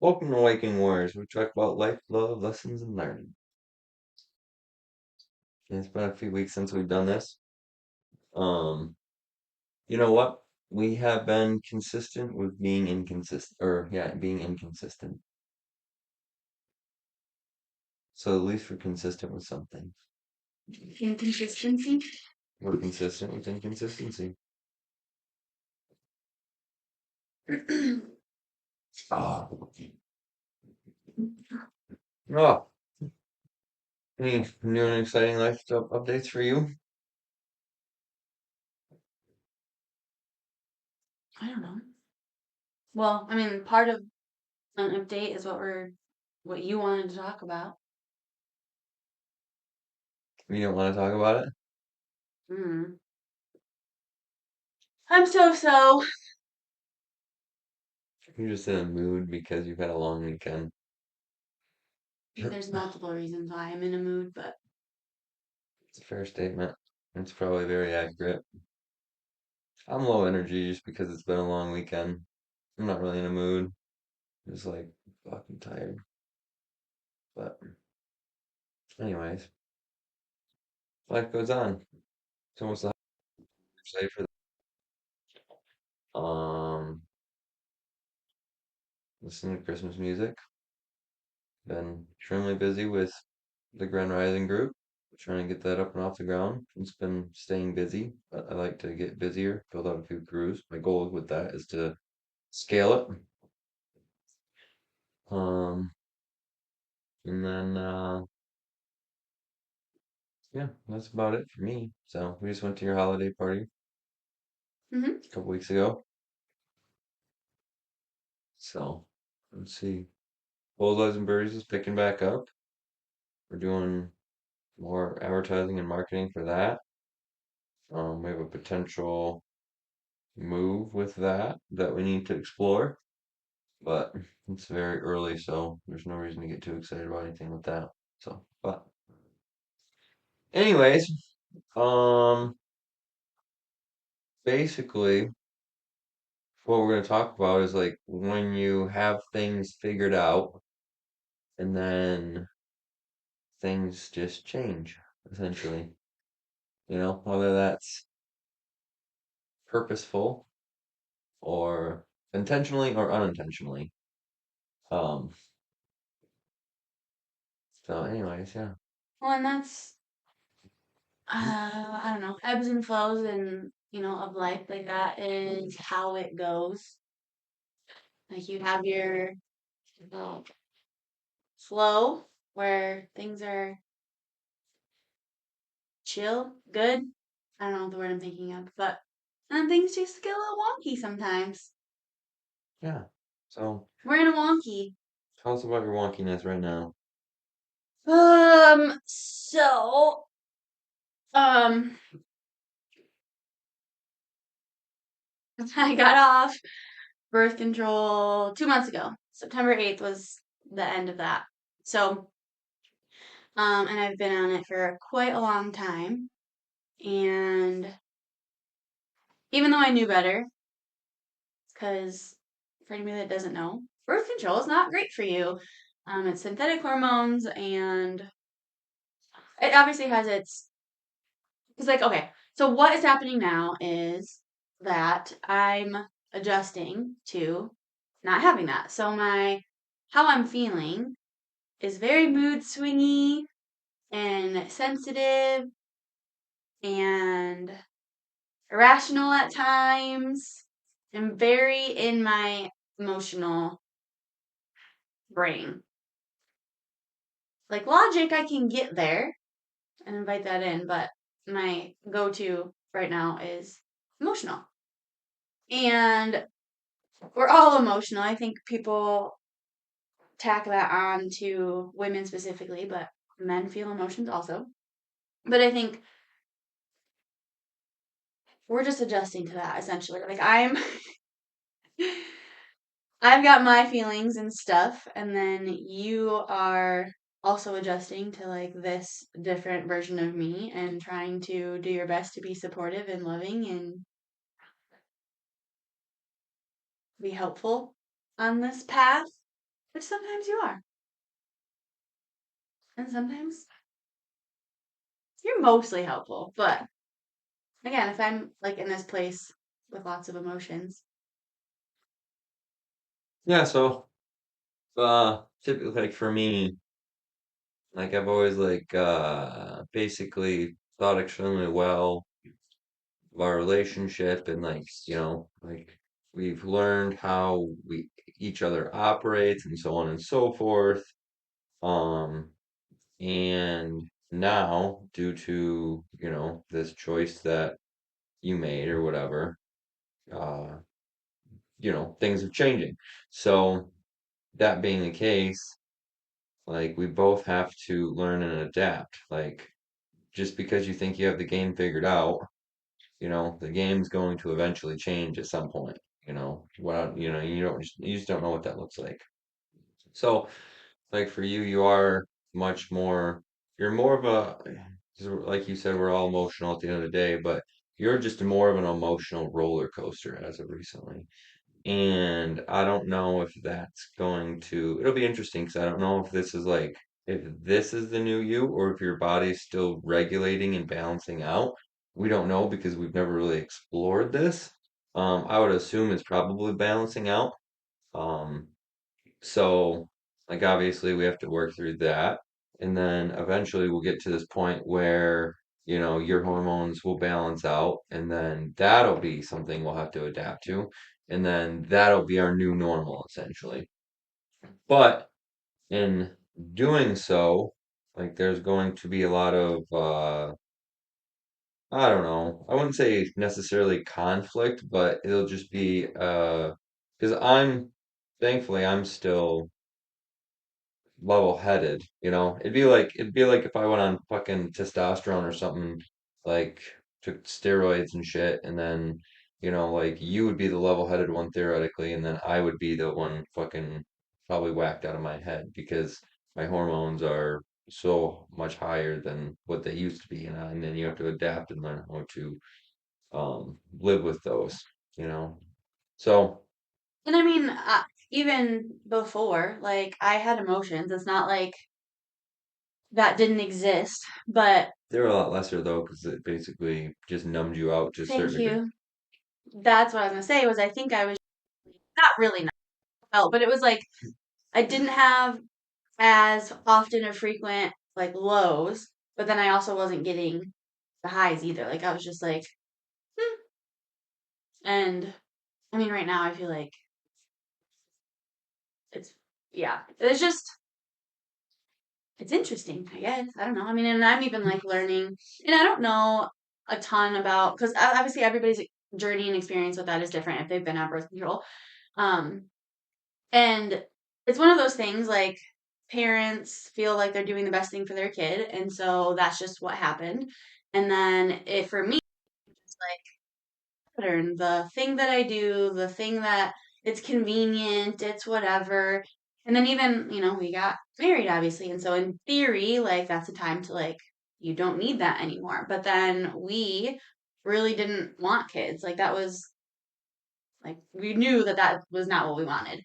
Welcome to Waking Warriors. We talk about life, love, lessons, and learning. And it's been a few weeks since we've done this. Um, you know what? We have been consistent with being inconsistent, or yeah, being inconsistent. So at least we're consistent with something. Inconsistency. We're consistent with inconsistency. Oh, oh. Any new and exciting life updates for you? I don't know. Well, I mean, part of an update is what you wanted to talk about. You don't want to talk about it? Hmm. I'm so. You're just in a mood because you've had a long weekend. There's multiple reasons why I'm in a mood, but It's a fair statement. It's probably very accurate. I'm low energy just because it's been a long weekend. I'm not really in a mood. Just like fucking tired. But anyways, life goes on. It's almost the say for listening to Christmas music. Been extremely busy with the Grand Rising group, trying to get that up and off the ground. It's been staying busy, but I like to get busier, build out a few crews. My goal with that is to scale it. Um, and then yeah, that's about it for me. So we just went to your holiday party hmm a couple weeks ago. So let's see. Bulldogs and Birdies is picking back up. We're doing more advertising and marketing for that. We have a potential move with that we need to explore, but it's very early, so there's no reason to get too excited about anything with that. So, but anyways, um, basically, what we're gonna talk about is like when you have things figured out and then things just change, essentially. Whether that's purposeful or intentionally or unintentionally. Um, so anyways, yeah. well, and that's I don't know, ebbs and flows and of life like that is how it goes. Like you have your uh, flow where things are chill, good. I don't know the word I'm thinking of, but and then things just get a little wonky sometimes. Yeah. So We're in a wonky. tell us about your wonkiness right now. So, um, I got off birth control 2 months ago. September 8th was the end of that. So, and I've been on it for quite a long time. And even though I knew better, because for anybody that doesn't know, birth control is not great for you. It's synthetic hormones, and it obviously has its. It's like, okay, so what is happening now is that I'm adjusting to not having that. So how I'm feeling is very mood swingy and sensitive and irrational at times and very in my emotional brain. Like logic, I can get there and invite that in, but my go to right now is emotional. And we're all emotional. I think people tack that on to women specifically, but men feel emotions also. But I think we're just adjusting to that essentially. Like I've got my feelings and stuff, and then you are also adjusting to like this different version of me and trying to do your best to be supportive and loving and be helpful on this path. Which sometimes you are. And sometimes you're mostly helpful. But again, if I'm like in this place with lots of emotions. Yeah, so typically like for me, like I've always like basically thought extremely well of our relationship and like, like we've learned how we each other operates and so on and so forth. Um and now due to, this choice that you made or whatever, uh, things are changing. So that being the case, like we both have to learn and adapt. Like just because you think you have the game figured out, the game's going to eventually change at some point. Well, you just don't know what that looks like. So, like for you, you are much more. You're more of a, 'cause like you said, we're all emotional at the end of the day, but you're just more of an emotional roller coaster as of recently. And I don't know if that's going to, it'll be interesting because I don't know if this is the new you or if your body's still regulating and balancing out. We don't know because we've never really explored this. I would assume it's probably balancing out. Um, so, like, obviously, we have to work through that. And then eventually we'll get to this point where, your hormones will balance out. And then that'll be something we'll have to adapt to. And then that'll be our new normal, essentially. But in doing so, like, there's going to be a lot of, I don't know, I wouldn't say necessarily conflict, but it'll just be, because thankfully, I'm still level-headed, it'd be like if I went on fucking testosterone or something, like took steroids and shit, and then, like you would be the level-headed one theoretically, and then I would be the one fucking probably whacked out of my head because my hormones are so much higher than what they used to be, and then you have to adapt and learn how to live with those, you know. So And I mean, even before, like, I had emotions. It's not like that didn't exist, but they're a lot lesser though, because it basically just numbed you out to a thank certain degree. you. That's what I was gonna say was I think I was not really not felt, but it was like I didn't have as often or frequent like lows, but then I also wasn't getting the highs either. Like I was just like, hmm. And I mean, right now I feel like it's yeah, it's just it's interesting. I guess I don't know. I mean, and I'm even like learning, and I don't know a ton about because obviously everybody's journey and experience with that is different if they've been on birth control. Um, And it's one of those things like parents feel like they're doing the best thing for their kid, and so that's just what happened. And then it for me, it's like pattern, the thing that I do, the thing that it's convenient, it's whatever. And then even, we got married obviously. And so in theory, like that's a time to like you don't need that anymore. But then we really didn't want kids. Like that was like we knew that that was not what we wanted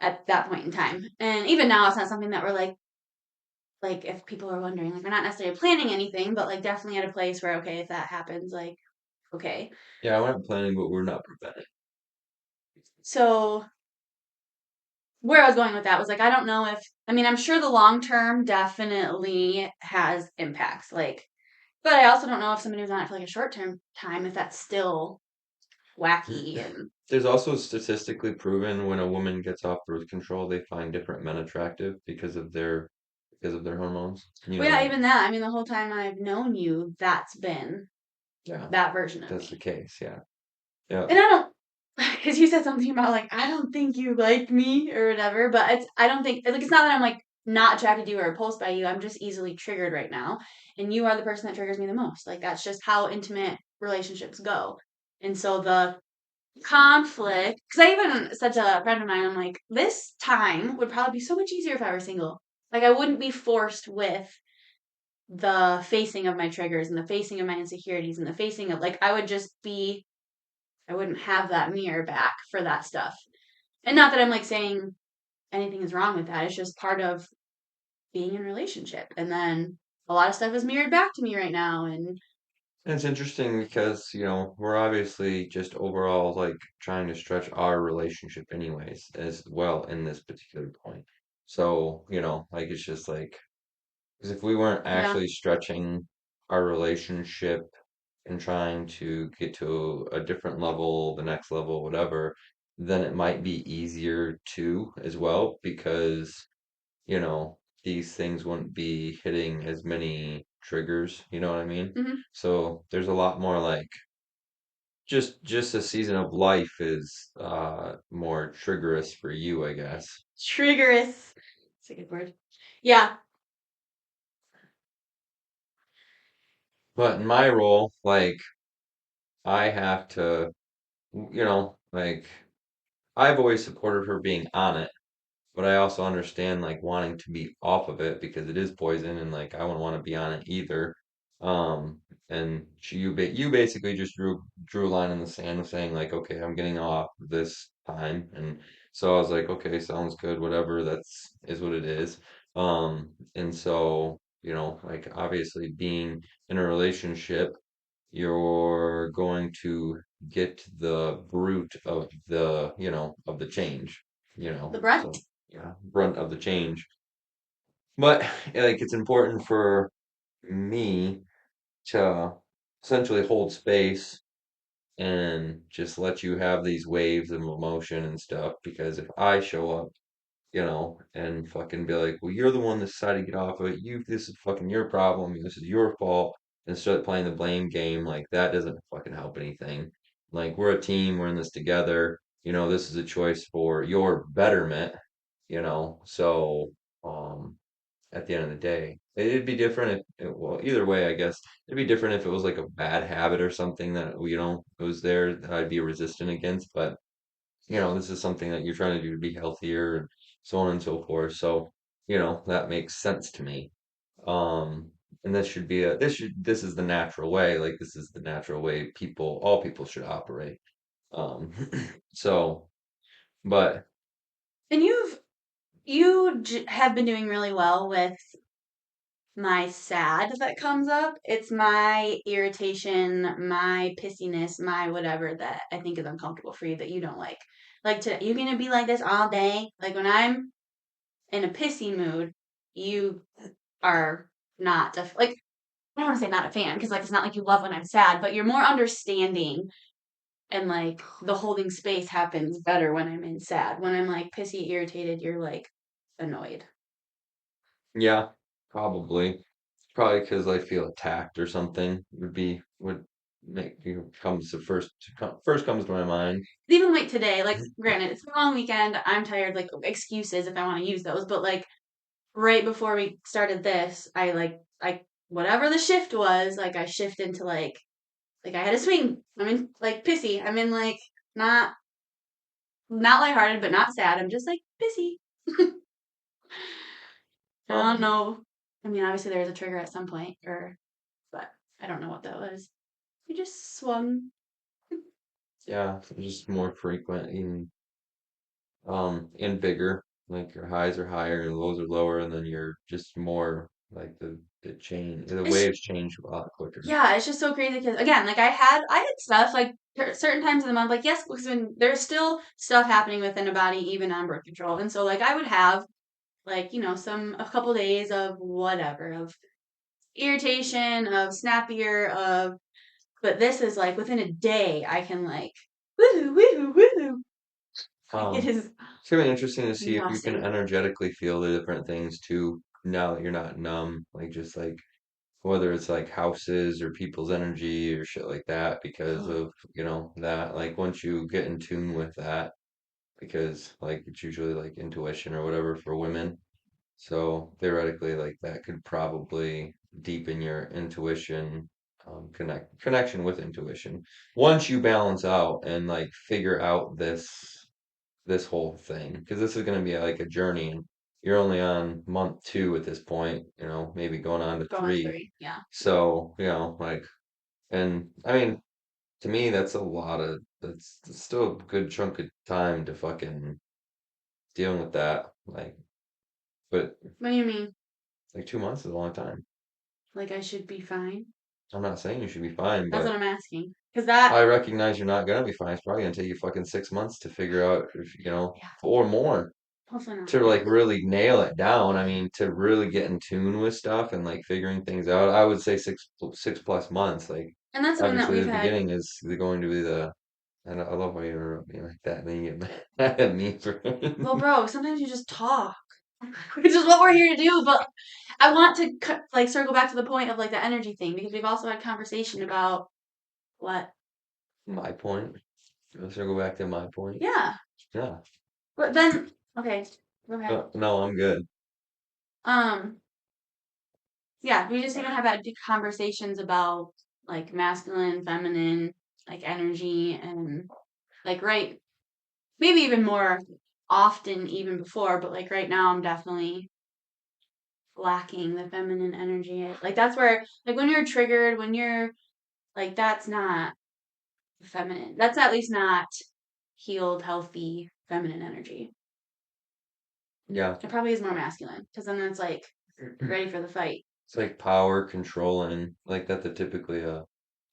at that point in time. And even now, it's not something that we're like if people are wondering, like we're not necessarily planning anything, but like definitely at a place where okay, if that happens, like okay. Yeah, we're not planning, but we're not preventing. So where I was going with that was like I don't know if I mean I'm sure the long term definitely has impacts, like, but I also don't know if somebody was on it for like a short term time if that's still wacky and There's also statistically proven when a woman gets off birth control, they find different men attractive because of their hormones. You well know yeah that. even that I mean the whole time I've known you that's been Yeah, that version of that's the me. case. Yeah. Yeah. And I don't, because you said something about like I don't think you like me or whatever, but it's I don't think like it's not that I'm like not attracted to you or repulsed by you. I'm just easily triggered right now, and you are the person that triggers me the most. Like that's just how intimate relationships go. And so the conflict, because I even said to a friend of mine, I'm like, this time would probably be so much easier if I were single. Like I wouldn't be forced with the facing of my triggers and the facing of my insecurities and the facing of like I would just be I wouldn't have that mirror back for that stuff. And not that I'm like saying anything is wrong with that. It's just part of being in a relationship. And then a lot of stuff is mirrored back to me right now. And And it's interesting because, we're obviously just overall like trying to stretch our relationship anyways as well in this particular point. So, like it's just like, because if we weren't yeah, actually stretching our relationship and trying to get to a different level, the next level, whatever, then it might be easier too as well because, you know, these things wouldn't be hitting as many triggers, you know what I mean? hmm, So there's a lot more like just a season of life is more triggerous for you, I guess. triggerous. It's a good word. Yeah. But in my role, like I have to, like I've always supported her being on it, but I also understand like wanting to be off of it because it is poison and like I wouldn't want to be on it either. Um, and you basically just drew a line in the sand of saying like, okay, I'm getting off this time, and so I was like, okay, sounds good, whatever. That's is what it is. And so like obviously being in a relationship, you're going to get the brunt of the change, The brunt. so yeah, brunt of the change. But like it's important for me to essentially hold space and just let you have these waves of emotion and stuff because if I show up and fucking be like, well, you're the one that decided to get off of it. This is fucking your problem. This is your fault. And start playing the blame game. Like, that doesn't fucking help anything. Like, we're a team. We're in this together. This is a choice for your betterment, So, um, at the end of the day, it'd be different well, either way, I guess it'd be different if it was like a bad habit or something that, was there that I'd be resistant against. But this is something that you're trying to do to be healthier and so on and so forth. So, that makes sense to me. Um, and this is the natural way, like this is the natural way all people should operate. Um, so, but And have been doing really well with my sad that comes up. It's my irritation, my pissiness, my whatever that I think is uncomfortable for you that you don't like. Like today, you're gonna be like this all day. Like when I'm in a pissy mood, you are not like I don't want to say not a fan because like it's not like you love when I'm sad, but you're more understanding and like the holding space happens better when I'm in sad. When I'm like pissy, irritated, you're like annoyed. yeah, probably because I feel attacked or something would make first comes to my mind. Even like today, like granted, it's a long weekend. I'm tired, like excuses if I want to use those, but like right before we started this, I whatever the shift was, like I shift into like I had a swing. I'm in like pissy. I'm in like not not lighthearted, but not sad. I'm just like pissy. I don't Um, know. I mean, obviously there was a trigger at some point, or but I don't know what that was. We just swung. yeah, just more frequent and bigger. Like your highs are higher, your lows are lower, and then you're just more like the It's waves change a lot quicker. yeah, it's just so crazy because again, like I had stuff like certain times in the month, like yes, because when there's still stuff happening within a body, even on birth control, and so like I would have like some a couple days of whatever of irritation, of snappier, of but this is like within a day I can like woohoo woohoo woohoo. It Um, is it's gonna be interesting to see if you can exhausting. energetically feel the different things too, now that you're not numb, like just like whether it's like houses or people's energy or shit like that because of, that. Like once you get in tune with that, because like it's usually like intuition or whatever for women. So theoretically, like that could probably deepen your intuition, connection with intuition. Once you balance out and like figure out this whole thing, because this is going to be like a journey, and you're only on month 2 at this point, maybe going on to Going on 3. 3, yeah. So, like, and I mean, to me, that's still a good chunk of time to fucking dealing with that. Like, but What do you mean? like 2 months is a long time. Like I should be fine? I'm not saying you should be fine, That's but what I'm asking. Because that, I recognize you're not gonna be fine. It's probably gonna take you fucking 6 months to figure out if, yeah, or more hopefully not. to like really nail it down. I mean, to really get in tune with stuff and like figuring things out. I would say 6 plus months. Like, And that's something that obviously, we've the had. beginning is going to be the. I love how you interrupt me like that, and then you get mad at me for. Well, bro, sometimes you just talk, which is what we're here to do. But I want to like circle back to the point of like the energy thing because we've also had conversation about what. My point. Let's go back to my point. Yeah, Yeah. but then okay, go ahead. No, I'm good. Um, yeah, we just even have had conversations about like masculine, feminine, like energy, and like right, maybe even more often even before, but like right now, I'm definitely lacking the feminine energy. Like that's where like when you're triggered, when you're like that's not feminine. That's at least not healed, healthy feminine energy. Yeah. It probably is more masculine because then it's like ready for the fight. It's like power, control, and like that. The typically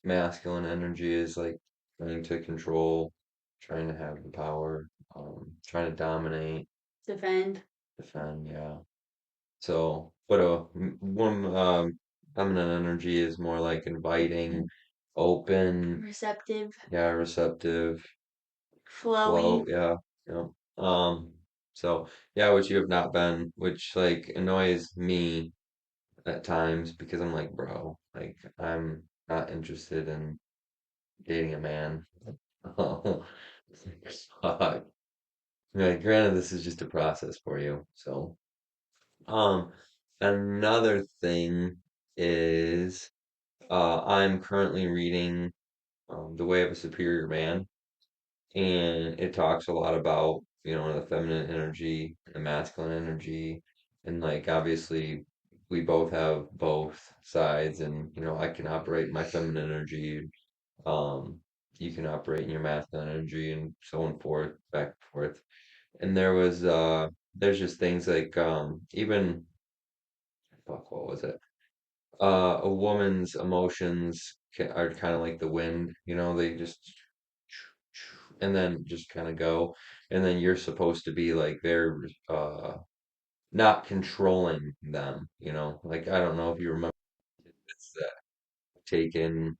masculine energy is like trying to control, trying to have the power, trying to dominate, Defend, defend. Yeah. So, but one feminine energy is more like inviting, open, receptive, yeah, receptive, flowy. flow, yeah, yeah. So yeah, which you have not been, which like annoys me at times because I'm like, bro, like I'm not interested in dating a man. Fuck. Like, granted, this is just a process for you. So, um, another thing is, I'm currently reading The Way of a Superior Man, and it talks a lot about, the feminine energy, the masculine energy, and like obviously we both have both sides, and I can operate in my feminine energy, um, you can operate in your masculine energy, and so on forth, back and forth. And there's just things like even fuck, what was it? A woman's emotions are kind of like the wind, they just and then just kind of go, and then you're supposed to be like very not controlling them, like I don't know if you remember it's that taken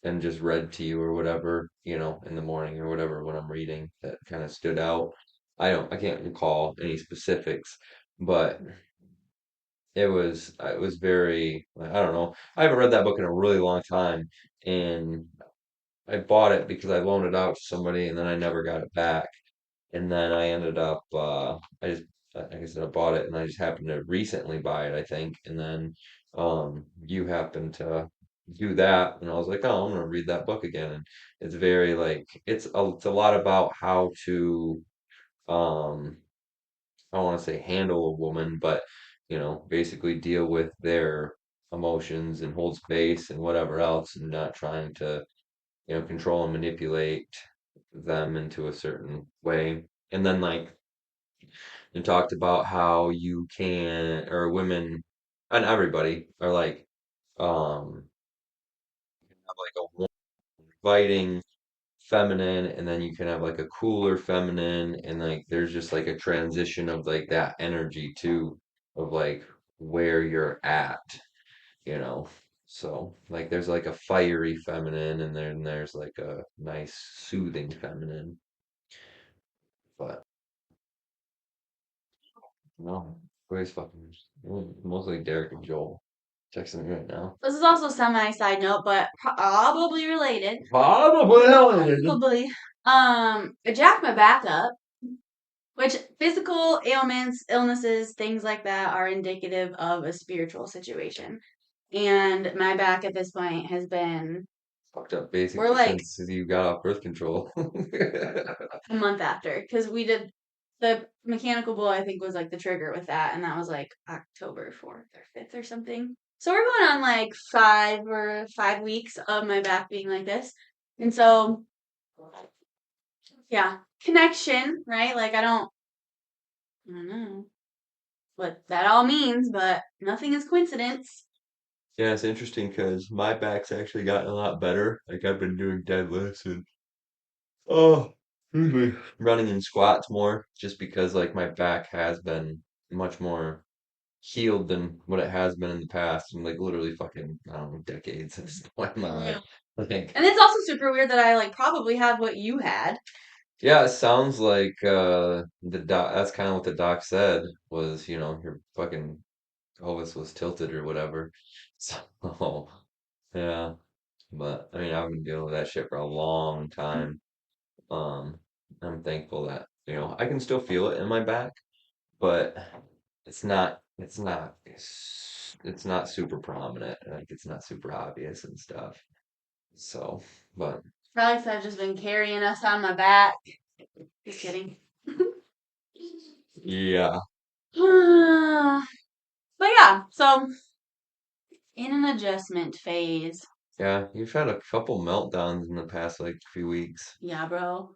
and just read to you or whatever, in the morning or whatever when I'm reading that kind of stood out. I can't recall any specifics, but it was very, I don't know. I haven't read that book in a really long time, and I bought it because I loaned it out to somebody and then I never got it back. And then I ended up I just like I said, I bought it and I just happened to recently buy it, I think. And then you happened to do that, and I was like, oh, I'm gonna read that book again. And it's very like it's a lot about how to um I don't want to say handle a woman, but basically deal with their emotions and hold space and whatever else, and not trying to control and manipulate them into a certain way. And then like and talked about how you can, or women and everybody are like have like a warm, inviting feminine, and then you can have like a cooler feminine, and like there's just like a transition of like that energy too, of like where you're at, you know. So like there's like a fiery feminine, and then there's like a nice soothing feminine. But no, where's fucking mostly Derek and Joel texting me right now. This is also semi side note, but probably related. Probably. Probably. I jacked my back up, which physical ailments, illnesses, things like that are indicative of a spiritual situation. And my back at this point has been, Fucked up we're basically like since you got off birth control. a month after, because we did the mechanical bull, I think was like the trigger with that, and that was like October 4th or 5th or something. So we're going on like 5 weeks of my back being like this. And so, yeah, connection, right? Like I don't I don't know what that all means, but nothing is coincidence. Yeah, it's interesting because my back's actually gotten a lot better. Like I've been doing deadlifts and oh, excuse me, running and squats more, just because like my back has been much more healed than what it has been in the past, and like literally fucking I don't know decades at this point in my life. Yeah. I think. And it's also super weird that I like probably have what you had. Yeah, it sounds like the doc. That's kind of what the doc said was, your fucking pelvis was tilted or whatever. So yeah, but I mean, I've been dealing with that shit for a long time. Um, I'm thankful that, I can still feel it in my back, but it's not super prominent. Like it's not super obvious and stuff. So, but Probably 'cause I've just been carrying us on my back. Just kidding. yeah, But yeah, so in an adjustment phase. yeah, you've had a couple meltdowns in the past like few weeks. Yeah, bro.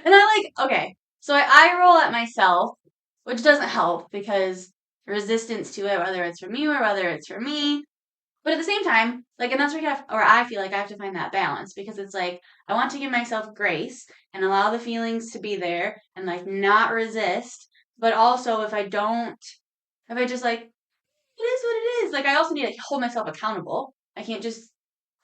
And I like, okay, so I roll at myself, which doesn't help because resistance to it, whether it's from you or whether it's from me. But at the same time, like, and that's where or I feel like I have to find that balance because it's like I want to give myself grace and allow the feelings to be there and like not resist. But also, if I just like, it is what it is. Like, I also need to hold myself accountable. I can't just,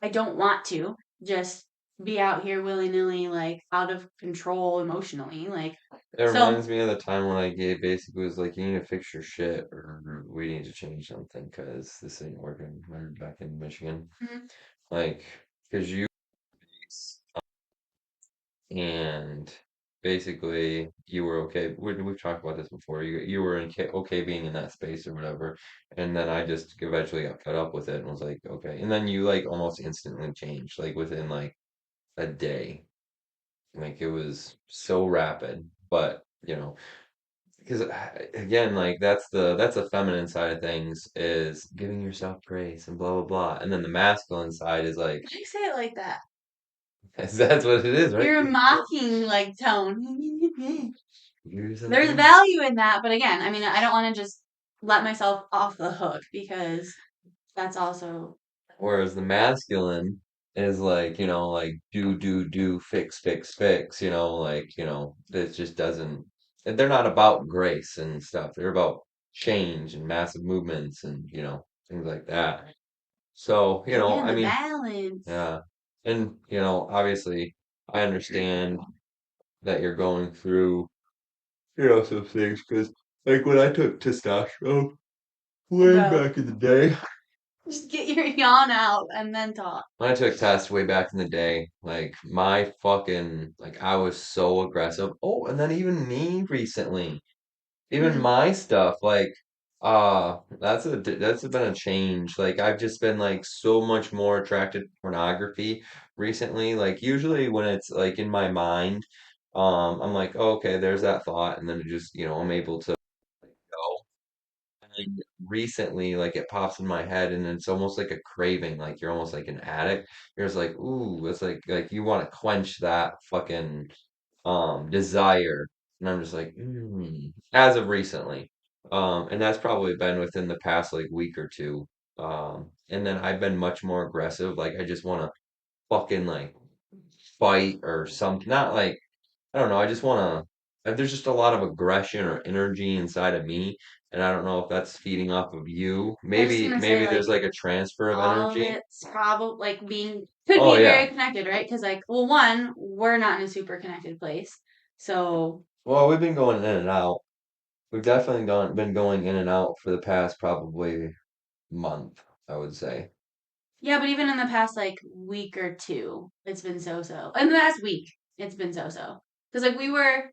I don't want to just be out here willy nilly, like out of control emotionally. Like, It so reminds me of the time when I gave basically was like, you need to fix your shit or we need to change something because this ain't working. When back in Michigan, mhm, like, because you and basically you were okay. We've talked about this before. You were okay being in that space or whatever, and then I just eventually got fed up with it and was like, okay. And then you like almost instantly changed, like within like a day. Like it was so rapid, but because again, like that's the feminine side of things is giving yourself grace and blah blah blah, and then the masculine side is like why do you say it like that? that's what it is, right? You're mocking like tone. Give yourself There's grace. value in that, but again, I mean, I don't want to just let myself off the hook because that's also Whereas the masculine is like, like do, fix, fix, fix, like, it just doesn't, they're not about grace and stuff. They're about change and massive movements and, things like that. So, again I the mean, balance. yeah. And, obviously I understand that you're going through, some things because like when I took testosterone way Bro, back in the day, just get your yawn out and then talk. when I took tests way back in the day, like my fucking like I was so aggressive. Oh, and then even me recently, even Mm, my stuff, like that's been a change. Like I've just been like so much more attracted to pornography recently. Like usually when it's like in my mind, I'm like, oh, okay, there's that thought, and then it just, I'm able to go. And recently, like it pops in my head, and it's almost like a craving. Like you're almost like an addict. You're just like, ooh, it's like you want to quench that fucking desire. And I'm just like, as of recently, and that's probably been within the past like week or two. And then I've been much more aggressive. Like I just want to fucking like fight or something. Not like I don't know. I just want to. There's just a lot of aggression or energy inside of me, and I don't know if that's feeding off of you. I was just Maybe, gonna say maybe there's like like a transfer of all of energy. it's probably like being could Oh be very yeah. connected, right? Because like, well, one, we're not in a super connected place, so Well, we've been going in and out. We've definitely been going in and out for the past probably month, I would say. yeah. But even in the past like week or two, it's been so so. In the last week, it's been so so. Because like we were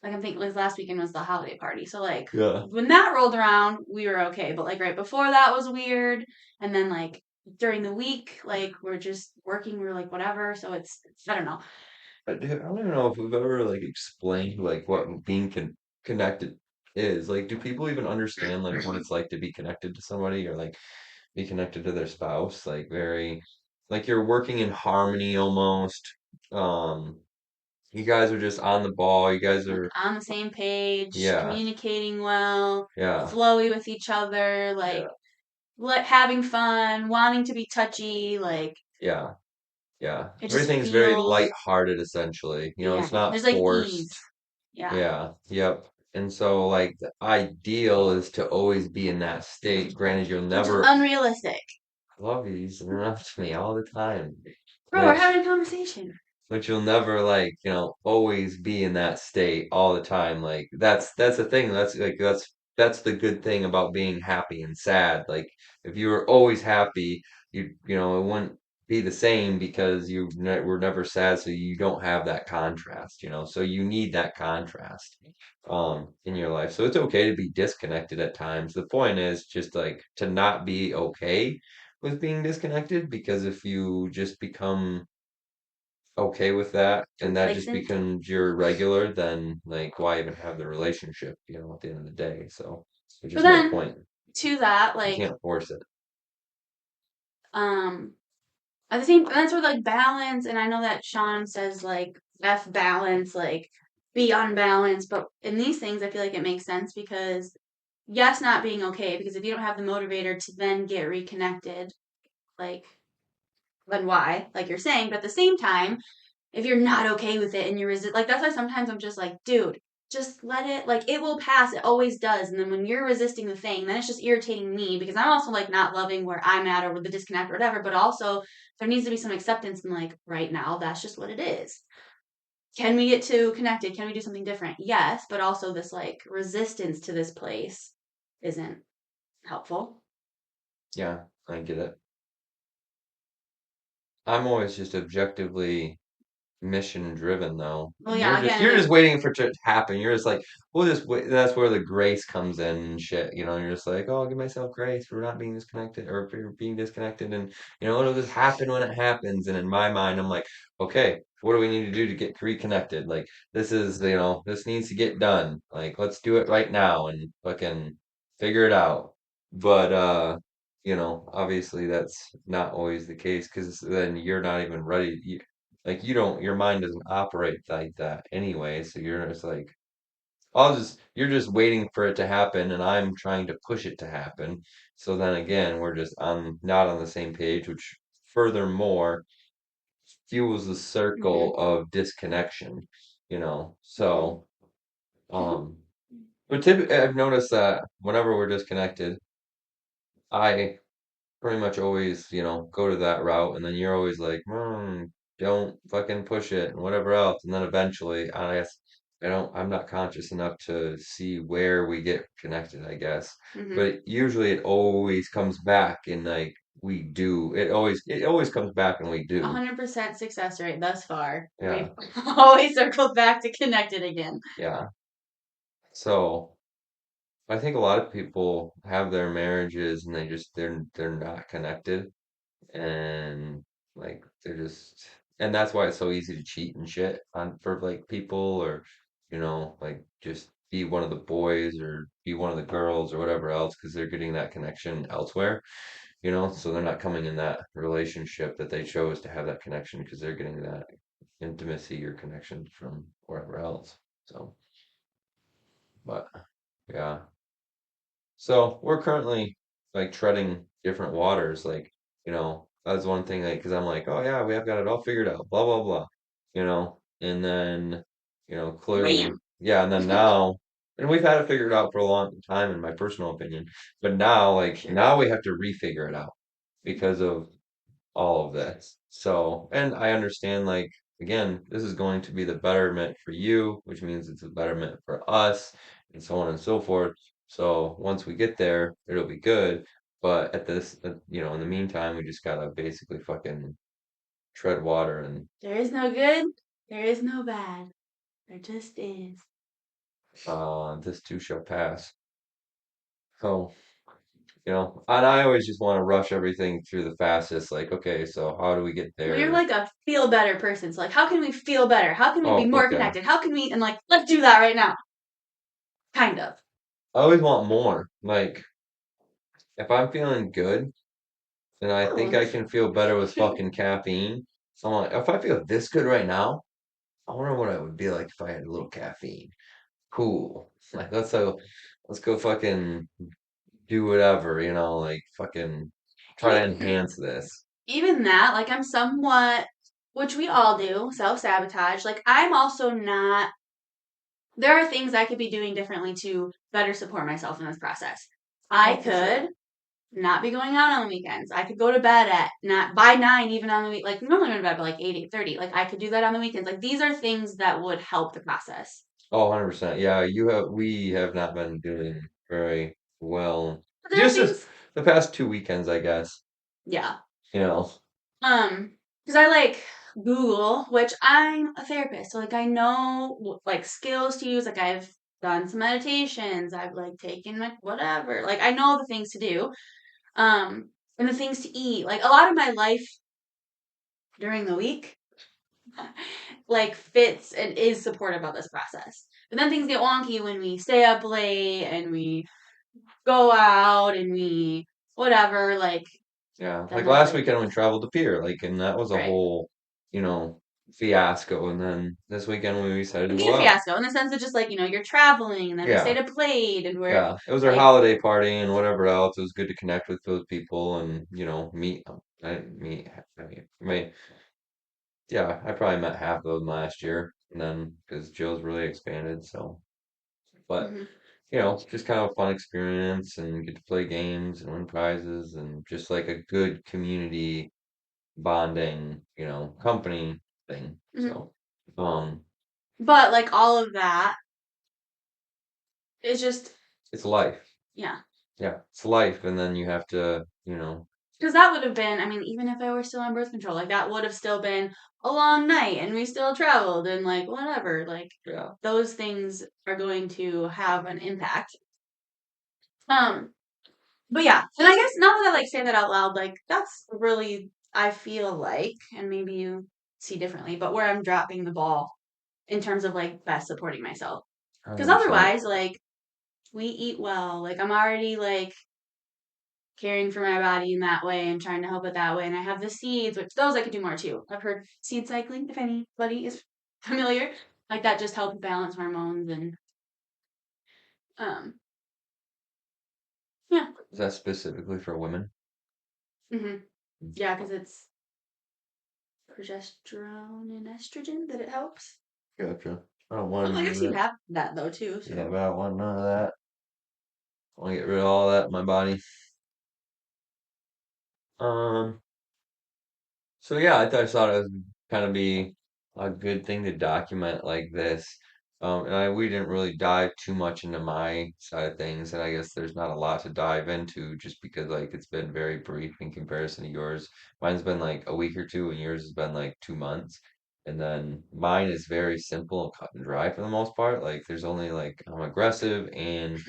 like I'm thinking like last weekend was the holiday party. So like Yeah. when that rolled around, we were okay. But like right before that was weird. And then like during the week, like we're just working, we're like whatever. So it's I don't know. I don't even know if we've ever like explained like what being connected is. Like, do people even understand like what it's like to be connected to somebody or like be connected to their spouse? Like very, like you're working in harmony almost. Um, you guys are just on the ball. You guys like are, on the same page, yeah, communicating well, yeah, flowy with each other, like yeah, having fun, wanting to be touchy, like yeah, yeah. it just Everything's very feels, lighthearted, essentially. yeah, It's not there's like forced. ease. Yeah. Yeah, yep. And so, like, the ideal is to always be in that state. Granted, you'll Which is never, unrealistic. love you, you interrupt me all the time. Bro, we're Which having a conversation. but you'll never like always be in that state all the time. Like that's the thing. That's the good thing about being happy and sad. Like if you were always happy, it wouldn't be the same because were never sad, so you don't have that contrast. So you need that contrast in your life. So it's okay to be disconnected at times. The point is just like to not be okay with being disconnected, because if you just become okay with that and that just Complacent. becomes your regular, then like why even have the relationship, at the end of the day? So there's But just no then point. to that, You like, can't force it. um, at the same, that's where like balance, and I know that Sean says like F balance, like be unbalanced, but in these things, I feel like it makes sense because yes, not being okay, because if you don't have the motivator to then get reconnected, like, then why? Like you're saying, but at the same time, if you're not okay with it and you resist, like that's why sometimes I'm just like, dude, just let it, like it will pass. It always does. And then when you're resisting the thing, then it's just irritating me because I'm also like not loving where I'm at or with the disconnect or whatever. But also there needs to be some acceptance and like right now, that's just what it is. Can we get to connected? Can we do something different? Yes, but also this like resistance to this place isn't helpful. Yeah, I get it. I'm always just objectively mission driven though. Well, You're yeah, just again, you're just waiting for it to happen. You're just like, we'll just wait. That's where the grace comes in and shit. You're just like, oh, I'll give myself grace for not being disconnected or for being disconnected, and it'll just happen when it happens. And in my mind, I'm like, okay, what do we need to do to get reconnected? Like this needs to get done. Like let's do it right now and fucking figure it out. But obviously that's not always the case because then you're not even ready. Like your mind doesn't operate like that anyway, so you're just like, you're just waiting for it to happen, and I'm trying to push it to happen. So then again, we're just not on the same page, which furthermore fuels the hmm circle of disconnection, hmm So, um, but typically I've noticed that whenever we're disconnected, I pretty much always, go to that route, and then you're always like, don't fucking push it, and whatever else. And then eventually, I guess, I'm not conscious enough to see where we get connected, I guess. hmm But usually it always comes back, and like, it always comes back, and we do. 100% success rate thus far. Yeah, We've always circled back to connected again. yeah. So I think a lot of people have their marriages, and they're not connected. And like and that's why it's so easy to cheat and shit on for like people, or like just be one of the boys or be one of the girls or whatever else, because they're getting that connection elsewhere, so they're not coming in that relationship that they chose to have that connection because they're getting that intimacy or connection from wherever else. So but yeah, so we're currently like treading different waters. Like, that's one thing, like, because I'm like, oh yeah, we have got it all figured out, blah blah blah, and then, clearly, Bam. yeah, and then now, and we've had it figured out for a long time, in my personal opinion, but now, like, Sure. now we have to refigure it out because of all of this. So, and I understand, like, again, this is going to be the betterment for you, which means it's a betterment for us, and so on and so forth. So, once we get there, it'll be good. But in the meantime, we just gotta basically fucking tread water, and There is no good, there is no bad. There just is. this too shall pass. So, and I always just want to rush everything through the fastest. Like, okay, so how do we get Well, you're there? like a feel better person. So, like, how can we feel better? How can we be Oh, more fuck yeah. connected? How can we, and like, let's do that right now. Kind of. I always want more. Like, if I'm feeling good, and I think Oh, I can feel better with fucking caffeine. So I'm like, if I feel this good right now, I wonder what it would be like if I had a little caffeine. Cool. Like let's go fucking do whatever, like fucking try to And enhance this. even that, like I'm somewhat, which we all do, self-sabotage. Like I'm also not, there are things I could be doing differently to better support myself in this process. I Oh, for sure. could not be going out on the weekends. I could go to bed at not by 9 even on the week. Like normally go to bed by like 8:30. Like I could do that on the weekends. Like these are things that would help the process. Oh, 100%. Yeah, we have not been doing very well. But there are Just as things, the past 2 weekends, I guess. yeah. You know. Because I like Google, which I'm a therapist, so like I know like skills to use. Like I've done some meditations. I've like taken like whatever. Like I know the things to do. Um, and the things to eat. Like a lot of my life during the week like fits and is supportive of this process. But then things get wonky when we stay up late and we go out and we whatever, like Yeah. then Like there's last like weekend we traveled to Pier, like, and that was a right. whole, you know, fiasco. And then this weekend we decided to Like go a out. fiasco in the sense of just like, you're traveling and then we Yeah. stayed up late and we're Yeah. It was our like holiday party and whatever else. It was good to connect with those people and, meet them. I mean, yeah, I probably met half of them last year, and then because Joe's really expanded, so. But mhm, just kind of a fun experience and get to play games and win prizes and just like a good community bonding, company thing. mhm. So, um, But like all of that is just it's life. yeah. Yeah, it's life, and then you have to, Because that would have been, I mean, even if I were still on birth control, like that would have still been a long night and we still traveled and like whatever. Like yeah, those things are going to have an impact. Um, but yeah, and I guess now that I like say that out loud, like that's really I feel like, and maybe you see differently, but where I'm dropping the ball in terms of like best supporting myself. Because 100%. otherwise, like we eat well. Like I'm already like caring for my body in that way and trying to help it that way. And I have the seeds, which those I could do more too. I've heard seed cycling, if anybody is familiar. Like that just helps balance hormones and um yeah. Is that specifically for women? hmm Yeah, because it's progesterone and estrogen that it helps. Gotcha. I don't Well, want I none of guess you that. have that though too, Yeah, so but I don't want none of that. I want to get rid of all that in my body. Um, So yeah, I thought it would kind of be a good thing to document like this. And we didn't really dive too much into my side of things, and I guess there's not a lot to dive into just because like it's been very brief in comparison to yours. Mine's been like a week or two, and yours has been like 2 months. And then mine is very simple and cut and dry for the most part. Like there's only like I'm aggressive and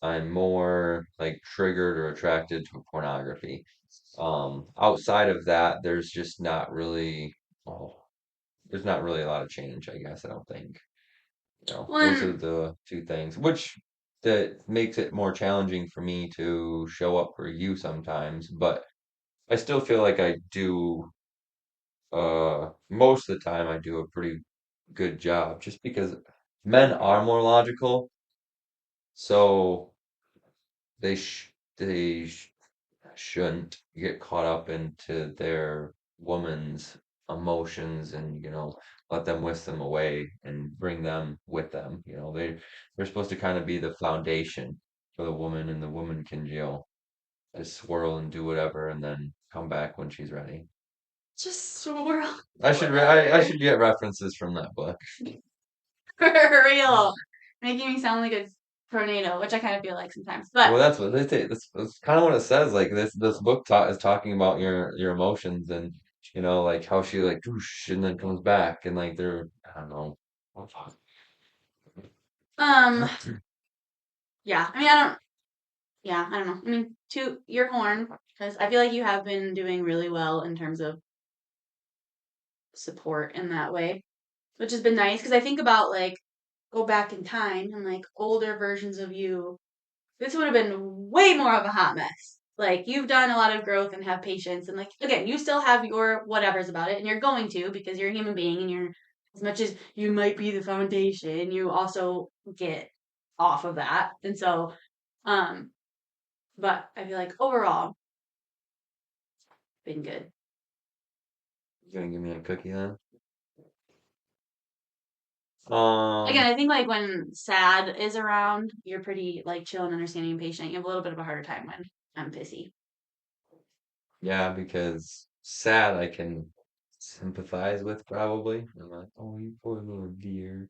I'm more like triggered or attracted to pornography. Outside of that, oh, there's not really a lot of change, I guess, I don't think. Those are one the two things, which that makes it more challenging for me to show up for you sometimes, but I still feel like I do, most of the time I do a pretty good job just because men are more logical, so they shouldn't get caught up into their woman's emotions and let them whisk them away and bring them with them. They're supposed to kind of be the foundation for the woman, and the woman can just swirl and do whatever and then come back when she's ready. just swirl I whatever. should get references from that book. For real. Making me sound like a tornado, which I kind of feel like sometimes. But Well, that's what they say. That's kind of what it says. Like this book is talking about your emotions and like how she like whoosh, and then comes back and like they're I don't know. Oh, fuck. um yeah, I mean I don't know. I mean to your horn, because I feel like you have been doing really well in terms of support in that way, which has been nice because I think about like go back in time and like older versions of you, this would have been way more of a hot mess. Like you've done a lot of growth and have patience and like again, you still have your whatevers about it and you're going to because you're a human being and you're as much as you might be the foundation, you also get off of that. And so, um, but I feel like overall, been good. You gonna give me a cookie then? Again, Um, I think like when sad is around, you're pretty like chill and understanding and patient. You have a little bit of a harder time when I'm pissy. yeah, because sad I can sympathize with probably. I'm like, oh, you poor little dear.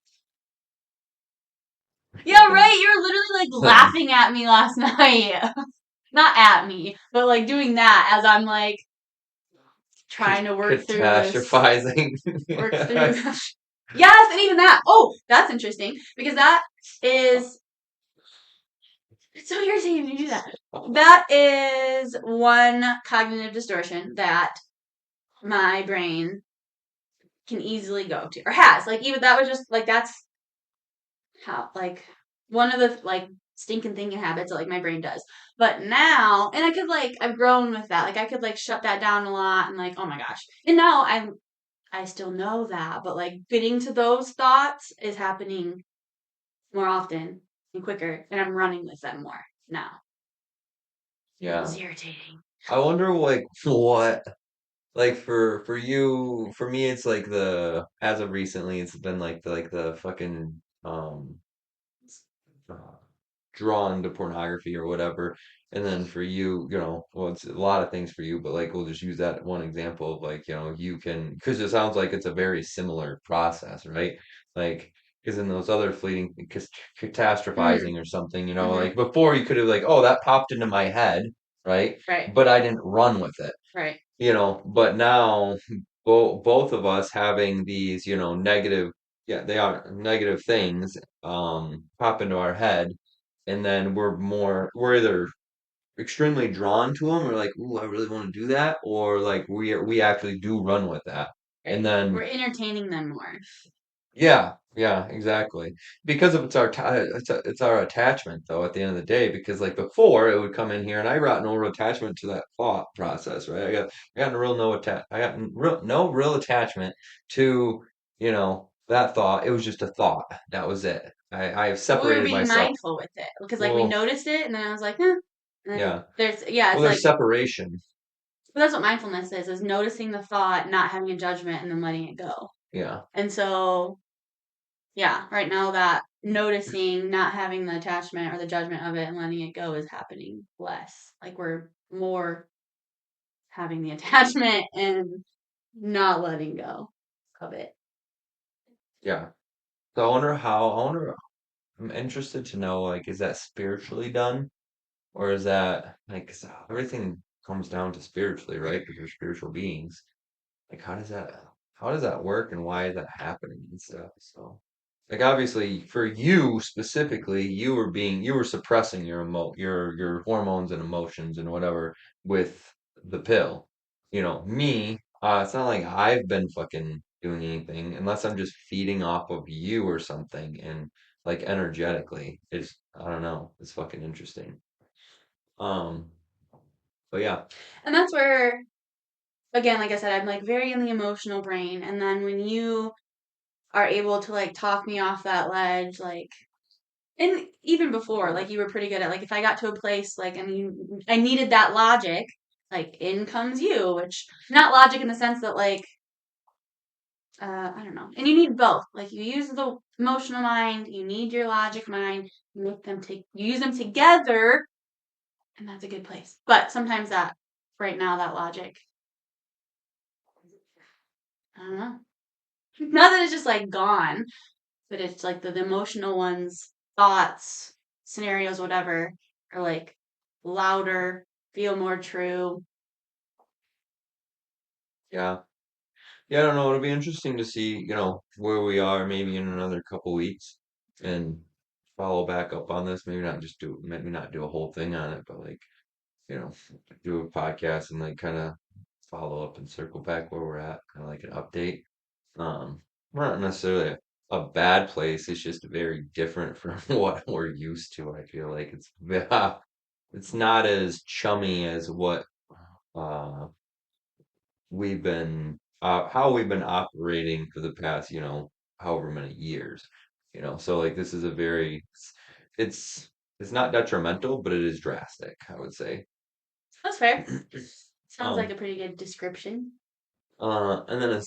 Yeah, right. You were literally like laughing at me last night. Not at me, but like doing that as I'm like trying to Catastrophizing. work through this. Yes, and even that. Oh, that's interesting because that is it's so irritating when you do that. That is one cognitive distortion that my brain can easily go to or has. Like even that was just like that's how like one of the like stinking thinking habits that like my brain does. But now and I could like I've grown with that. Like I could like shut that down a lot and like, oh my gosh. And now I still know that, but like getting to those thoughts is happening more often and quicker, and I'm running with them more now. Yeah. It's irritating. I wonder like what like for you for me it's like the as of recently it's been like the fucking uh, drawn to pornography or whatever. And then for you, well, it's a lot of things for you, but like we'll just use that one example of like, you can, because it sounds like it's a very similar process, right? Like, because in those other fleeting, Mm, catastrophizing or something, hmm like before you could have like, oh, that popped into my head, right? Right, But I didn't run with it, right. but now both of us having these, negative, yeah, they are negative things, pop into our head and then we're either extremely drawn to them or like, ooh, I really want to do that, or like we actually do run with that. And Right. We're then entertaining them more. yeah, yeah, exactly. Because of it's our attachment though at the end of the day, because like before it would come in here and I got no real attachment to that thought process, right? I got no real I got no real attachment to, that thought. It was just a thought. That was it. I have But we were separated being myself. mindful with it because like we Well, noticed it and then I was like, eh. And then yeah. it's Well, like there's separation. but that's what mindfulness is noticing the thought, not having a judgment and then letting it go. Yeah. And so yeah, right now that noticing, not having the attachment or the judgment of it and letting it go is happening less. Like we're more having the attachment and not letting go of it. Yeah. So I wonder, I'm interested to know, like, is that spiritually done? Or is that, like, 'cause everything comes down to spiritually, right? Because we're spiritual beings. Like, how does that work and why is that happening and stuff? So, like, obviously, for you specifically, you were suppressing your hormones and emotions and whatever with the pill. Me, it's not like I've been fucking doing anything unless I'm just feeding off of you or something and like energetically. I don't know. It's fucking interesting. Um, but yeah, And that's where, again, like I said, I'm like very in the emotional brain. And then when you are able to like talk me off that ledge, like, and even before, like you were pretty good at like if I got to a place like and I needed that logic, like in comes you, which not logic in the sense that like I don't know. And you need both. Like you use the emotional mind, you need your logic mind, you make them take you use them together, and that's a good place. But sometimes that right now that logic, I don't know. Not that it's just like gone, but it's like the emotional ones, thoughts, scenarios, whatever, are like louder, feel more true. yeah. Yeah, I don't know. It'll be interesting to see, where we are maybe in another couple weeks and follow back up on this. Maybe not do a whole thing on it, but like, you know, do a podcast and like kind of follow up and circle back where we're at, kind of like an update. We're not necessarily a bad place. It's just very different from what we're used to. I feel like it's not as chummy as what uh how we've been operating for the past, however many years, so like this is a very it's it's not detrimental, but it is drastic, I would say. That's fair. Sounds like um a pretty good description. and then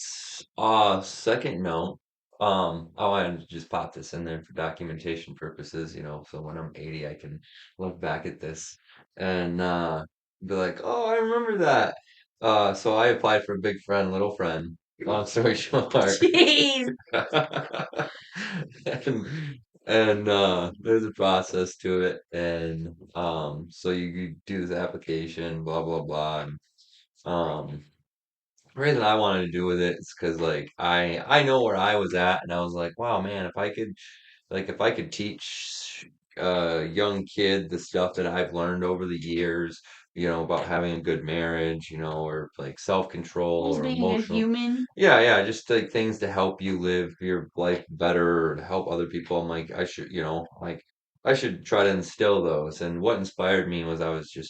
second note, I wanted to just pop this in there for documentation purposes, so when I'm 80, I can look back at this and be like, oh, I remember that. So I applied for Big Friend, Little Friend. Long story short, Jeez. and, there's a process to it, and so you do this application, blah blah blah, and um the reason I wanted to do with it is because like I know where I was at, and I was like, wow, man, if I could teach a young kid the stuff that I've learned over the years, about having a good marriage, or like self-control Just or being a emotional, human. yeah, just like things to help you live your life better or to help other people. I'm like, I should, like I should try to instill those. And what inspired me was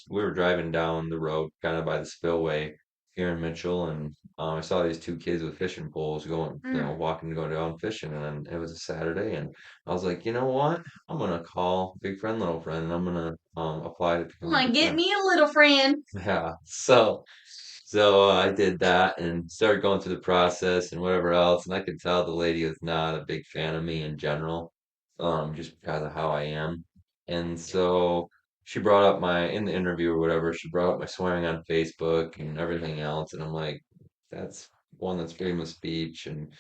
we were driving down the road kind of by the spillway here in Mitchell, and I saw these two kids with fishing poles going, Mm. walking, going down fishing, and then it was a Saturday, and I was like, you know what? I'm gonna call Big Friend, Little Friend, and I'm gonna apply to Come become a on, Big get Friend. me a little friend. Yeah, so I did that and started going through the process and whatever else, and I could tell the lady was not a big fan of me in general, just because of how I am. And so she brought up in the interview or whatever, she brought up my swearing on Facebook and everything else, and I'm like, that's one, that's freedom of speech, and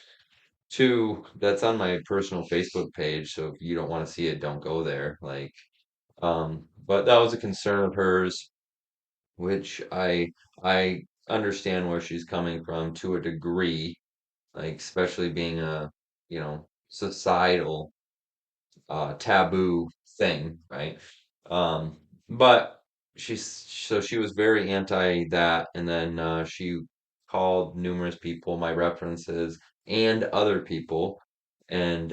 two, that's on my personal Facebook page, so if you don't want to see it, don't go there. Like, but that was a concern of hers, which I understand where she's coming from to a degree, like especially being a, societal taboo thing, right? Um, but she was very anti that, and then she called numerous people, my references, and other people, and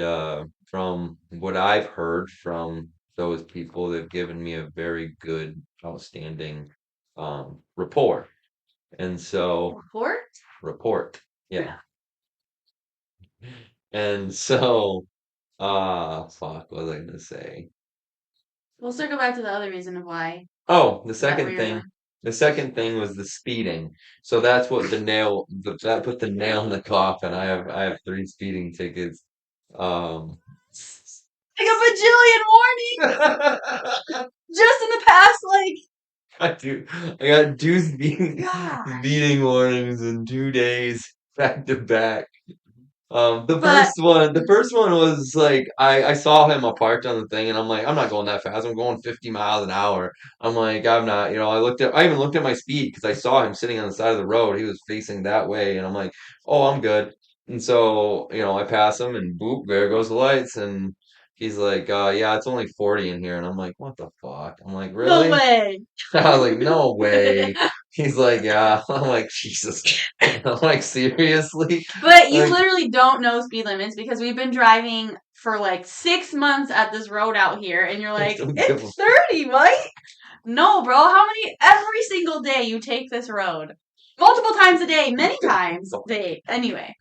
from what I've heard from those people, they've given me a very good, outstanding rapport, and so Report? report, yeah, and so fuck, what was I gonna say? We'll circle back to the other reason of why Oh, that we were. the second thing was the speeding. So that's what that put the nail in the coffin. I have three speeding tickets. Um, Like a bajillion warnings just in the past, like, I do. I got two gosh. speeding warnings in 2 days back to back. But The first one was like I saw him parked on the thing, and I'm like, I'm not going that fast. I'm going 50 miles an hour. I'm like, I'm not, I even looked at my speed because I saw him sitting on the side of the road. He was facing that way, and I'm like, oh, I'm good. And so, I pass him, and boop, there goes the lights, and he's like, yeah, it's only 40 in here, and I'm like, what the fuck? I'm like, no really? way. I was like, no way. He's like, yeah. I'm like, Jesus. I'm like, seriously? But you Like, literally don't know speed limits because we've been driving for like 6 months at this road out here, and you're I like, don't give a it's 30, right? No, bro. How many every single day you take this road? Multiple times a day, many times a day. Anyway.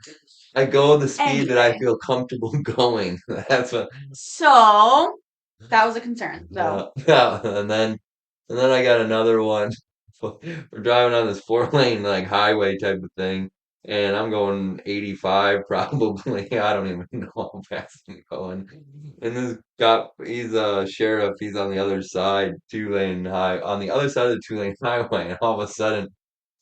I go the speed that I Anyway. feel comfortable going. That's what. So that was a concern, though. Yeah, and then I got another one. We're driving on this four lane like highway type of thing, and I'm going 85 probably. I don't even know how fast I'm going. And this cop, he's a sheriff. He's on the other side, on the other side of the 2 lane highway, and all of a sudden,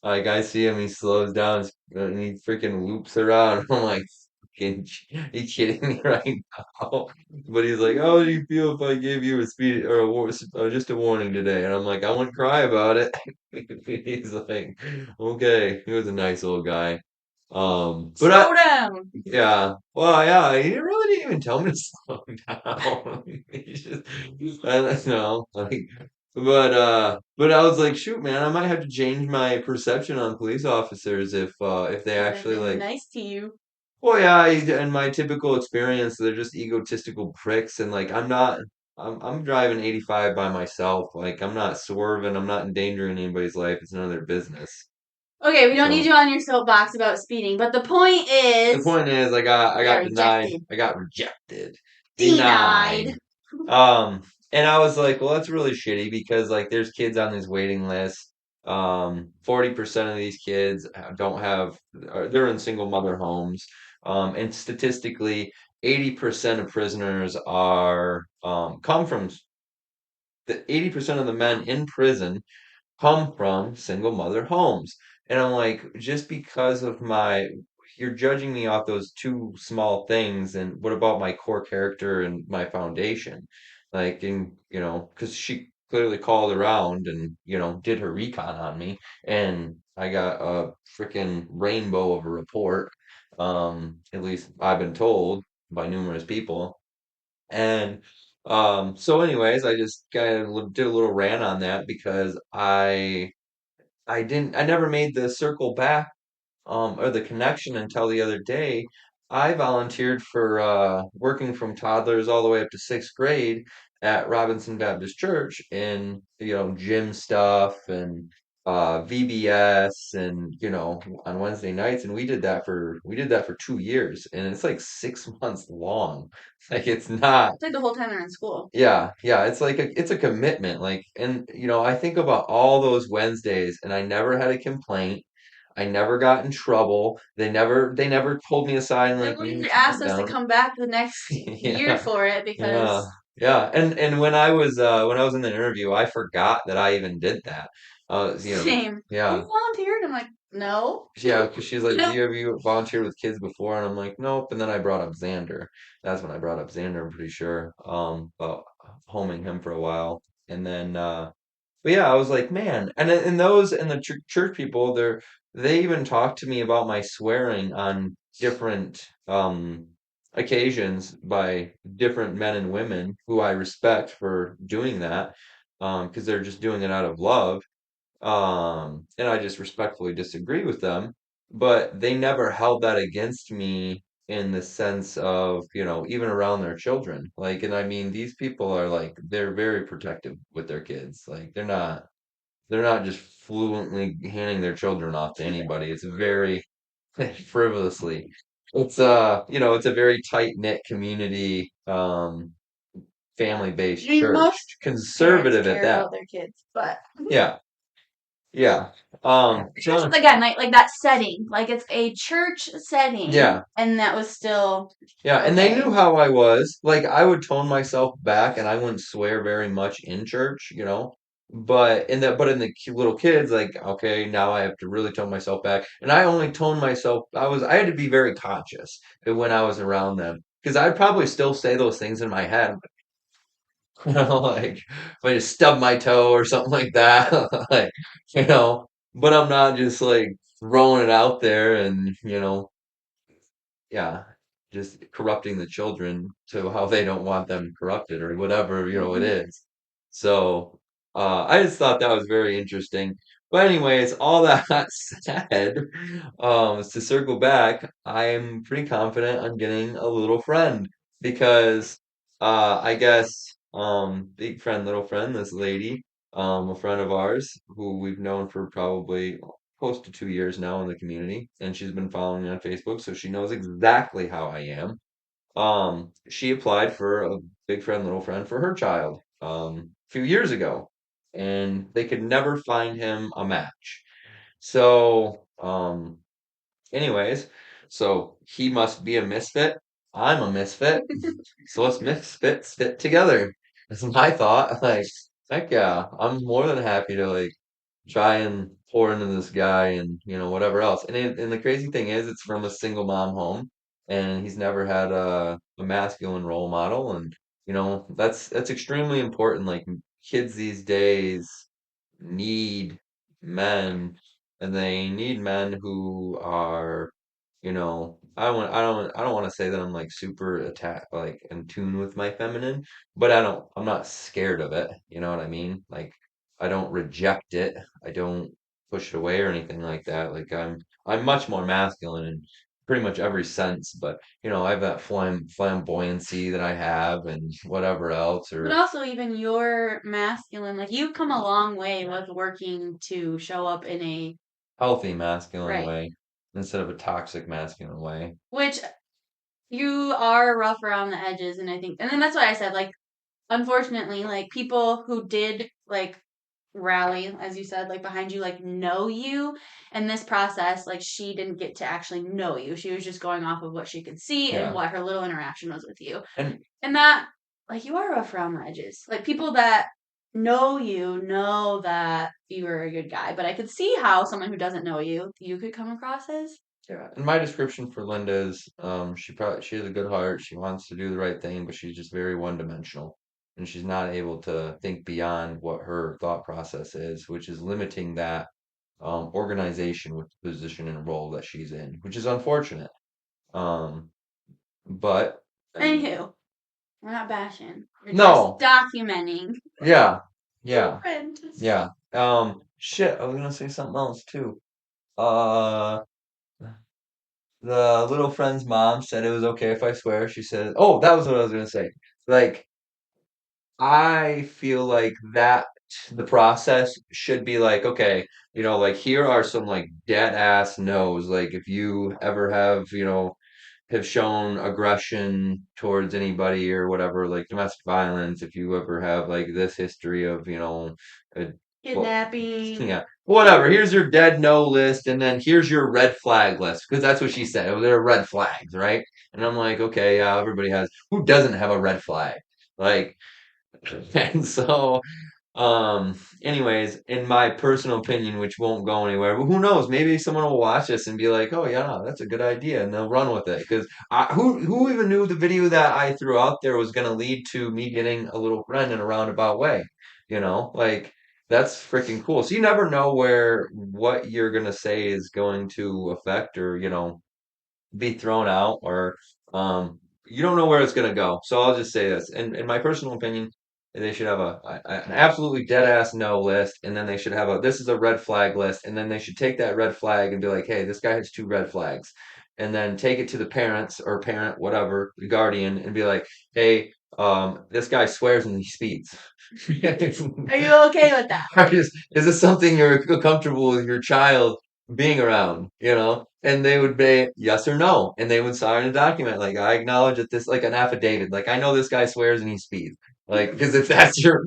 like I see him, he slows down and he freaking loops around. I'm like, fucking, are you kidding me right now? But he's like, how do you feel if I gave you a speed or just a warning today? And I'm like, I wouldn't cry about it. He's like, okay. He was a nice old guy. But Slow down. yeah, well, yeah, he really didn't even tell me to slow down. He just, I don't know, like, but I was like, shoot, man, I might have to change my perception on police officers if they Because they've actually been like, nice to you. well, yeah, in my typical experience, they're just egotistical pricks, and like, I'm driving 85 by myself, like, I'm not swerving, I'm not endangering anybody's life, it's none of their business. Okay, we don't need So you on your soapbox about speeding, but the point the is, point is, I you got got denied. rejected. I got rejected, denied. Denied. And I was like, well, that's really shitty because like there's kids on these waiting lists. 40% of these kids don't have, they're in single mother homes. And statistically, 80% of prisoners are come from the 80% of the men in prison come from single mother homes. And I'm like, just because of you're judging me off those two small things, and what about my core character and my foundation? Like, and because she clearly called around and, did her recon on me, and I got a freaking rainbow of a report. At least I've been told by numerous people. And so anyways, I just kind of did a little rant on that because I never made the circle back or the connection until the other day. I volunteered for working from toddlers all the way up to sixth grade at Robinson Baptist Church in gym stuff and VBS and on Wednesday nights, and we did that for 2 years, and it's like 6 months long. Like it's not. It's like the whole time they're in school. Yeah, yeah, it's like it's a commitment. Like, and I think about all those Wednesdays, and I never had a complaint. I never got in trouble. They never pulled me aside and They like, you literally need to asked calm us to down. come back the next year Yeah, for it yeah, because yeah. And when I was in the interview, I forgot that I even did that. same. You Yeah. volunteered? I'm like, no. Yeah, because she's like, No. have you volunteered with kids before? And I'm like, nope. And then I brought up Xander. That's when I brought up Xander, I'm pretty sure. About homing him for a while. And then but yeah, I was like, man, and those and the church people, they even talked to me about my swearing on different occasions by different men and women who I respect for doing that, because they're just doing it out of love. And I just respectfully disagree with them, but they never held that against me in the sense of, even around their children. Like, and I mean, these people are like, they're very protective with their kids. Like, they're not just fluently handing their children off to anybody. It's very frivolously. It's a very tight-knit community, I family-based mean, most church, parents conservative at care that. about their kids, but Yeah, yeah. just So again, like that setting, like it's a church setting, yeah, and that was still yeah, and they knew okay. how I was. Like I would tone myself back, and I wouldn't swear very much in church. But in the little kids, like okay, now I have to really tone myself back, and I only tone myself. I had to be very conscious when I was around them because I'd probably still say those things in my head. Like if I just stub my toe or something like that, like you know. But I'm not just like throwing it out there and yeah, just corrupting the children to how they don't want them corrupted or whatever, it Mhm. is. So, I just thought that was very interesting. But anyways, all that said, to circle back, I'm pretty confident on getting a little friend because, I guess, big friend, little friend, this lady, a friend of ours who we've known for probably close to 2 years now in the community, and she's been following me on Facebook, so she knows exactly how I am. She applied for a big friend, little friend for her child a few years ago, and they could never find him a match. So, anyways, so he must be a misfit. I'm a misfit. So let's misfits fit together. That's my thought. Like, heck yeah, I'm more than happy to like try and pour into this guy and whatever else. And the crazy thing is, it's from a single mom home, and he's never had a masculine role model, and that's extremely important. Like kids these days need men, and they need men who are, I don't want to say that I'm like super like in tune with my feminine, but I'm not scared of it. You know what I mean? Like I don't reject it. I don't push it away or anything like that. Like I'm much more masculine in pretty much every sense, but I have that flamboyancy that I have and whatever else But or also, even your masculine, like you've come a long way with working to show up in a healthy masculine Right. way instead of a toxic masculine way. Which you are rough around the edges, and I think, and then that's why I said, like, unfortunately, like, people who did, like, rally, as you said, like, behind you, like, know you. And this process, like, she didn't get to actually know you. She was just going off of what she could see and Yeah. what her little interaction was with you. And And that, like, you are rough around the edges. Like, people that know you know that you are a good guy. But I could see how someone who doesn't know you, you could come across as. yeah, and my description for Linda is she has a good heart, she wants to do the right thing, but she's just very one-dimensional. And she's not able to think beyond what her thought process is, which is limiting that organization with the position and role that she's in, which is unfortunate. Um, but Anywho, we're not bashing. We're just no, documenting. yeah, yeah, Friend. yeah. Shit, I was gonna say something else too. Uh, the little friend's mom said it was okay if I swear. She said, "Oh, that was what I was gonna say." Like, I feel like that the process should be like, okay, like here are some like dead ass no's. Like, if you ever have shown aggression towards anybody or whatever, like domestic violence, if you ever have like this history of, a, well, Kidnapping. yeah, whatever. Here's your dead no list, and then here's your red flag list because that's what she said. Oh, there are red flags, right? And I'm like, okay, yeah, everybody has. Who doesn't have a red flag? Like, and so anyways, in my personal opinion, which won't go anywhere, but who knows? Maybe someone will watch this and be like, "Oh yeah, that's a good idea," and they'll run with it. Because who even knew the video that I threw out there was going to lead to me getting a little friend in a roundabout way? Like that's freaking cool. So you never know where what you're gonna say is going to affect or be thrown out or you don't know where it's going to go. So I'll just say this. In my personal opinion, they should have an absolutely dead ass no list, and then they should have a this is a red flag list, and then they should take that red flag and be like, hey, this guy has two red flags, and then take it to the parents or parent whatever the guardian and be like, hey, this guy swears and he speeds. Are you okay with that? Is this something you're comfortable with your child being around, and they would be yes or no, and they would sign a document like I acknowledge that this like an affidavit, like I know this guy swears and he speeds, like because if that's your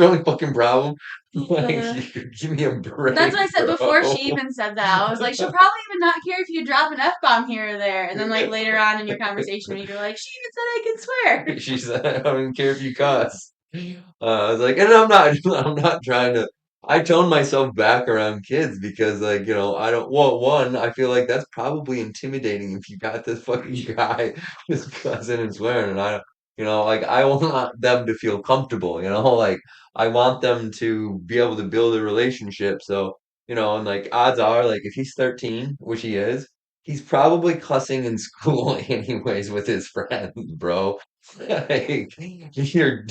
only fucking problem, like give me a That's break, what I said before bro. she even said that. I was like, she'll probably even not care if you drop an F bomb here or there. And then, like, later on in your conversation, when you're like, she even said I can swear. She said, I don't care if you cuss. I was like, and I'm not, I'm not trying to. I tone myself back around kids because, like, I don't. Well, one, I feel like that's probably intimidating if you got this fucking guy who's cussing and swearing, and like, I want them to feel comfortable, like, I want them to be able to build a relationship. So, and like, odds are, like, if he's 13, which he is, he's probably cussing in school anyways with his friends, bro. Like you're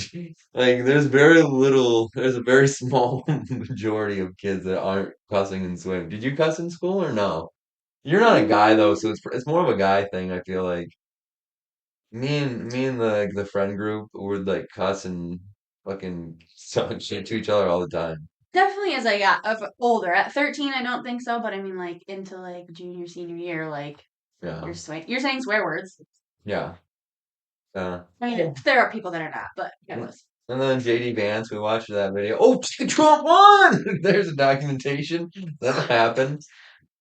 like there's a very small majority of kids that aren't cussing and swearing. Did you cuss in school or no? You're not a guy though, so it's more of a guy thing, I feel like. Me and the friend group would like cuss and fucking talk shit to each other all the time. Definitely as I got older. At 13, I don't think so, but I mean, like, into, like, junior, senior year, like, Yeah. you're saying swear words. Yeah. Yeah. I mean, there are people that are not, but it was. And then JD Vance, we watched that video. Oh, Trump won! There's a documentation. That happened.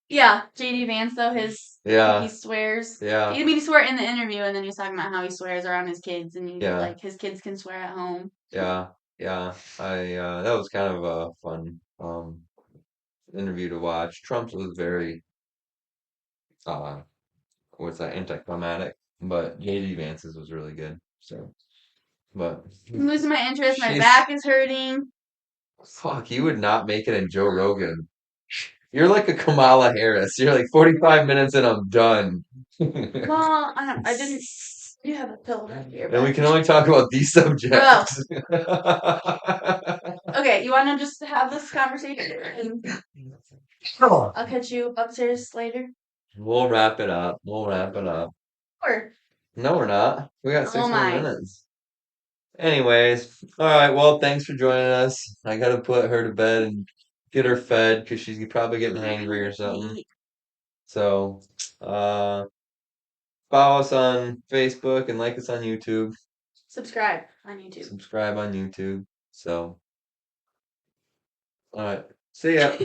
Yeah, JD Vance, though, he Yeah, swears. yeah, I mean, he swore in the interview, and then he was talking about how he swears around his kids, and yeah, like, his kids can swear at home. yeah, yeah. That was kind of a fun interview to watch. Trump's was very uh what's that, anticlimactic, but JD Vance's was really good. So, but I'm losing my interest. My she's back is hurting. fuck, you would not make it in Joe Rogan. You're like a Kamala Harris. You're like 45 minutes and I'm done. Well, I didn't. You have a pill right here, And we but can only talk about these bro. subjects. Okay, you want to just have this conversation, and I'll catch you upstairs later. We'll wrap it up. We'll wrap it up. Or No, we're not. We got oh 6 more my. minutes. Anyways, all right. Well, thanks for joining us. I gotta put her to bed and get her fed because she's probably getting hangry or something. So, uh, follow us on Facebook and like us on YouTube. Subscribe on YouTube. Subscribe on YouTube. So, all right. See ya.